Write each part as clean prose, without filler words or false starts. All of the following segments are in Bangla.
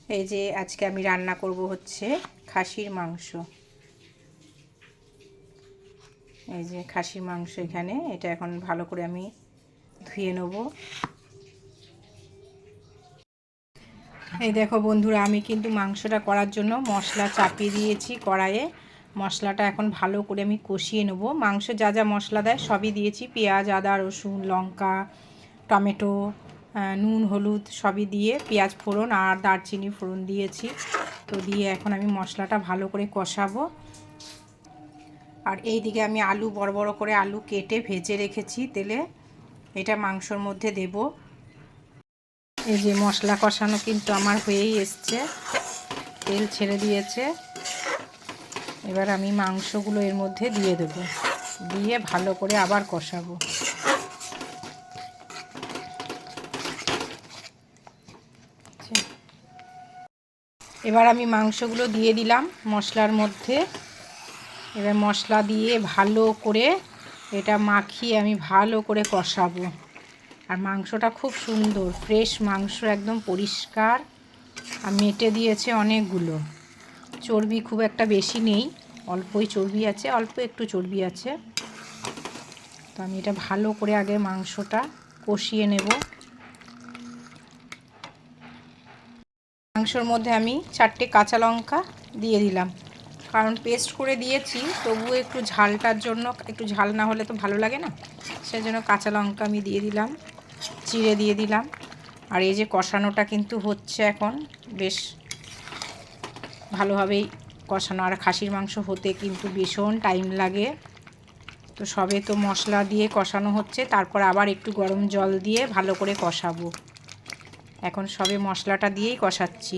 এই যে আজকে আমি রান্না করব হচ্ছে খাসির মাংস। এই যে খাসির মাংস এখানে, এটা এখন ভালো করে আমি ধুয়ে নেব। এই দেখো বন্ধুরা, আমি কিন্তু মাংসটা করার জন্য মশলা চাপিয়ে দিয়েছি কড়াইয়ে। মশলাটা এখন ভালো করে আমি কষিয়ে নেব। মাংস যা যা মশলা দেয় সবই দিয়েছি, পেঁয়াজ, আদা, রসুন, লঙ্কা, টমেটো, নুন, হলুদ সবই দিয়ে, পেঁয়াজ ফোড়ন আর দারচিনি ফোড়ন দিয়েছি। তো দিয়ে এখন আমি মশলাটা ভালো করে কষাবো। আর এই দিকে আমি আলু বড় বড় করে আলু কেটে ভেজে রেখেছি তেলে, এটা মাংসর মধ্যে দেব। এই যে মশলা কষানো কিন্তু আমার হয়েই এসছে, তেল ছেড়ে দিয়েছে। এবার আমি মাংসগুলো এর মধ্যে দিয়ে দেব, দিয়ে ভালো করে আবার কষাবো। এবার আমি মাংসগুলো দিয়ে দিলাম মশলার মধ্যে। এবার মশলা দিয়ে ভালো করে এটা মাখিয়ে আমি ভালো করে কষাবো। আর মাংসটা খুব সুন্দর ফ্রেশ মাংস, একদম পরিষ্কার, আর মেটে দিয়েছে অনেকগুলো। চর্বি খুব একটা বেশি নেই, অল্পই চর্বি আছে, অল্প একটু চর্বি আছে। তো আমি এটা ভালো করে আগে মাংসটা কষিয়ে নেব। মাংসর মধ্যে আমি 4টে কাঁচা লঙ্কা দিয়ে দিলাম, কারণ পেস্ট করে দিয়েছি, তবুও একটু ঝালটার জন্য, একটু ঝাল না হলে তো ভালো লাগে না, সেজন্য কাঁচা লঙ্কা আমি দিয়ে দিলাম, চিড়ে দিয়ে দিলাম। আর এই যে কষানোটা কিন্তু হচ্ছে এখন বেশ ভালোভাবেই কষানো। আর খাসির মাংস হতে কিন্তু ভীষণ টাইম লাগে। তো সবে তো মশলা দিয়ে কষানো হচ্ছে, তারপর আবার একটু গরম জল দিয়ে ভালো করে কষাবো। এখন সবে মশলাটা দিয়েই কষাচ্ছি।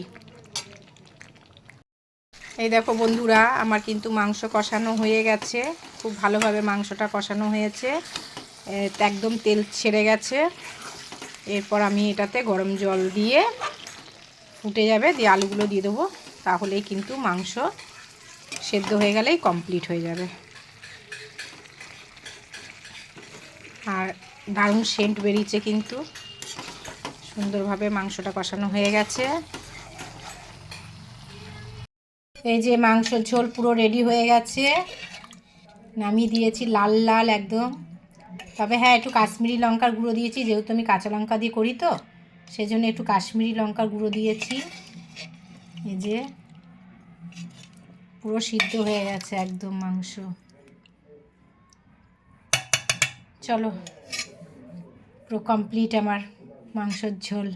এই দেখো বন্ধুরা, আমার কিন্তু মাংস কষানো হয়ে গেছে, খুব ভালোভাবে মাংসটা কষানো হয়েছে, একদম তেল ছেড়ে গেছে। এরপর আমি এটাতে গরম জল দিয়ে ফুটে যাবে, দিয়ে আলুগুলো দিয়ে দেবো, তাহলেই কিন্তু মাংস সেদ্ধ হয়ে গেলেই কমপ্লিট হয়ে যাবে। আর দারুণ সেন্ট বেরিয়েছে, কিন্তু সুন্দরভাবে মাংসটা কষানো হয়ে গেছে। এই যে মাংসের ঝোল পুরো রেডি হয়ে গেছে, নামিয়ে দিয়েছি লাল লাল একদম। তবে হ্যাঁ, একটু কাশ্মীরি লঙ্কার গুঁড়ো দিয়েছি, যেহেতু আমি কাঁচা লঙ্কা দিয়ে করি, তো সেজন্য একটু কাশ্মীরি লঙ্কার গুঁড়ো দিয়েছি। এই যে পুরো সিদ্ধ হয়ে গেছে একদম মাংস। চলো, পুরো কমপ্লিট আমার মাংসের ঝোল।